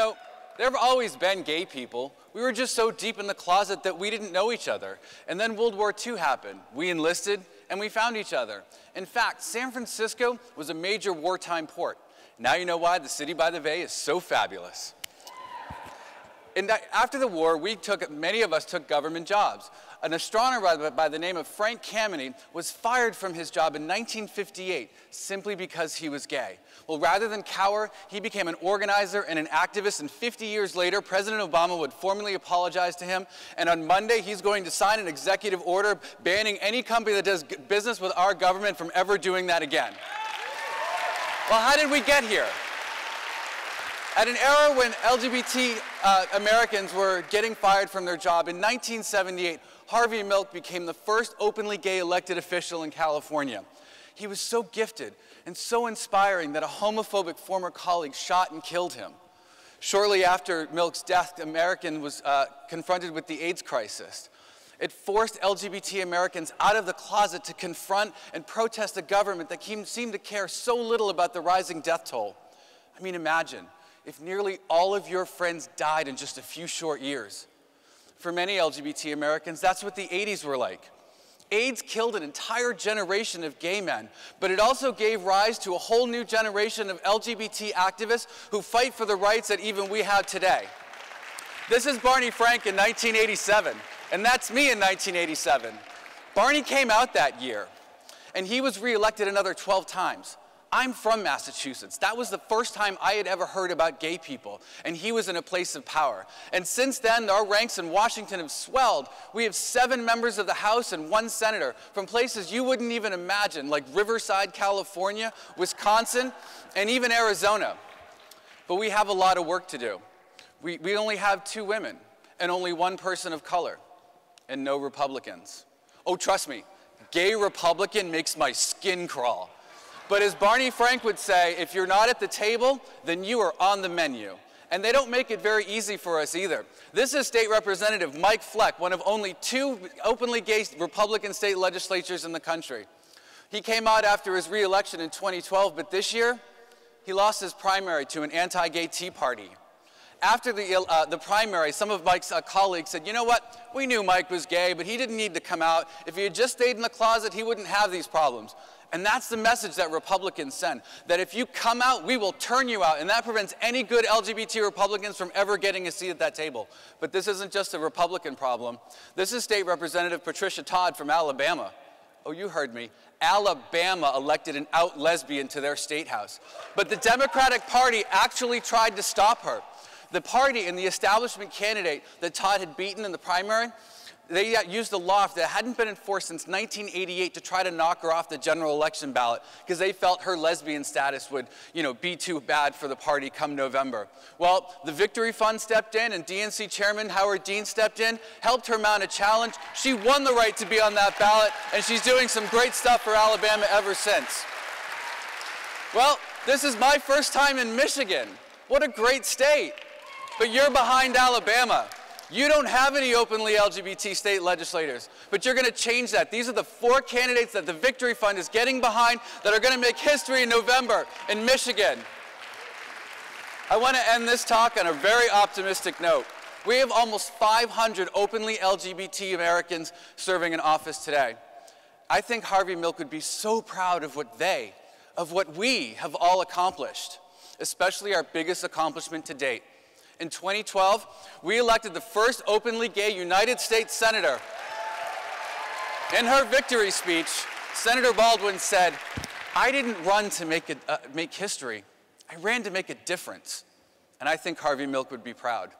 know, there have always been gay people. We were just so deep in the closet that we didn't know each other. And then World War II happened. We enlisted and we found each other. In fact, San Francisco was a major wartime port. Now you know why the city by the bay is so fabulous. And after the war, many of us took government jobs. An astronomer by the name of Frank Kameny was fired from his job in 1958 simply because he was gay. Well, rather than cower, he became an organizer and an activist, and 50 years later, President Obama would formally apologize to him, and on Monday, he's going to sign an executive order banning any company that does business with our government from ever doing that again. Well, how did we get here? At an era when LGBT Americans were getting fired from their job, in 1978, Harvey Milk became the first openly gay elected official in California. He was so gifted and so inspiring that a homophobic former colleague shot and killed him. Shortly after Milk's death, American was confronted with the AIDS crisis. It forced LGBT Americans out of the closet to confront and protest a government that seemed to care so little about the rising death toll. I mean, imagine if nearly all of your friends died in just a few short years. For many LGBT Americans, that's what the 80s were like. AIDS killed an entire generation of gay men, but it also gave rise to a whole new generation of LGBT activists who fight for the rights that even we have today. This is Barney Frank in 1987, and that's me in 1987. Barney came out that year, and he was reelected another 12 times. I'm from Massachusetts. That was the first time I had ever heard about gay people, and he was in a place of power. And since then, our ranks in Washington have swelled. We have 7 members of the House and 1 senator from places you wouldn't even imagine, like Riverside, California, Wisconsin, and even Arizona. But we have a lot of work to do. We only have 2 women and only 1 person of color, and no Republicans. Oh, trust me, gay Republican makes my skin crawl. But as Barney Frank would say, if you're not at the table, then you are on the menu. And they don't make it very easy for us either. This is State Representative Mike Fleck, one of only 2 openly gay Republican state legislatures in the country. He came out after his re-election in 2012, but this year, he lost his primary to an anti-gay Tea Party. After the primary, some of Mike's colleagues said, you know what, we knew Mike was gay, but he didn't need to come out. If he had just stayed in the closet, he wouldn't have these problems. And that's the message that Republicans send, that if you come out, we will turn you out, and that prevents any good LGBT Republicans from ever getting a seat at that table. But this isn't just a Republican problem. This is State Representative Patricia Todd from Alabama. Oh, you heard me. Alabama elected an out lesbian to their state house. But the Democratic Party actually tried to stop her. The party and the establishment candidate that Todd had beaten in the primary, they used a law that hadn't been enforced since 1988 to try to knock her off the general election ballot because they felt her lesbian status would, be too bad for the party come November. Well, the Victory Fund stepped in and DNC Chairman Howard Dean stepped in, helped her mount a challenge. She won the right to be on that ballot, and she's doing some great stuff for Alabama ever since. Well, this is my first time in Michigan. What a great state. But you're behind Alabama. You don't have any openly LGBT state legislators, but you're going to change that. These are the 4 candidates that the Victory Fund is getting behind that are going to make history in November in Michigan. I want to end this talk on a very optimistic note. We have almost 500 openly LGBT Americans serving in office today. I think Harvey Milk would be so proud of what we have all accomplished, especially our biggest accomplishment to date. In 2012, we elected the first openly gay United States Senator. In her victory speech, Senator Baldwin said, I didn't run to make history. I ran to make a difference. And I think Harvey Milk would be proud.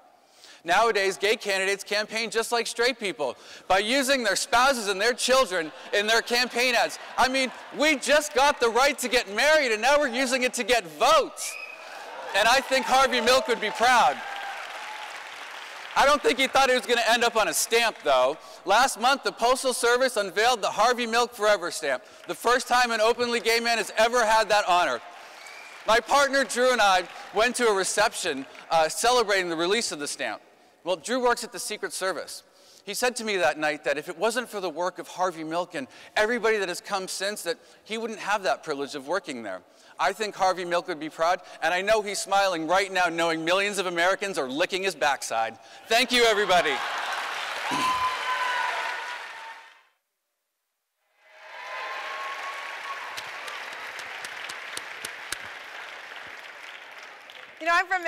Nowadays, gay candidates campaign just like straight people by using their spouses and their children in their campaign ads. I mean, we just got the right to get married, and now we're using it to get votes. And I think Harvey Milk would be proud. I don't think he thought he was going to end up on a stamp, though. Last month, the Postal Service unveiled the Harvey Milk Forever stamp, the first time an openly gay man has ever had that honor. My partner, Drew, and I went to a reception celebrating the release of the stamp. Well, Drew works at the Secret Service. He said to me that night that if it wasn't for the work of Harvey Milk and everybody that has come since, that he wouldn't have that privilege of working there. I think Harvey Milk would be proud, and I know he's smiling right now knowing millions of Americans are licking his backside. Thank you, everybody. You know, I'm from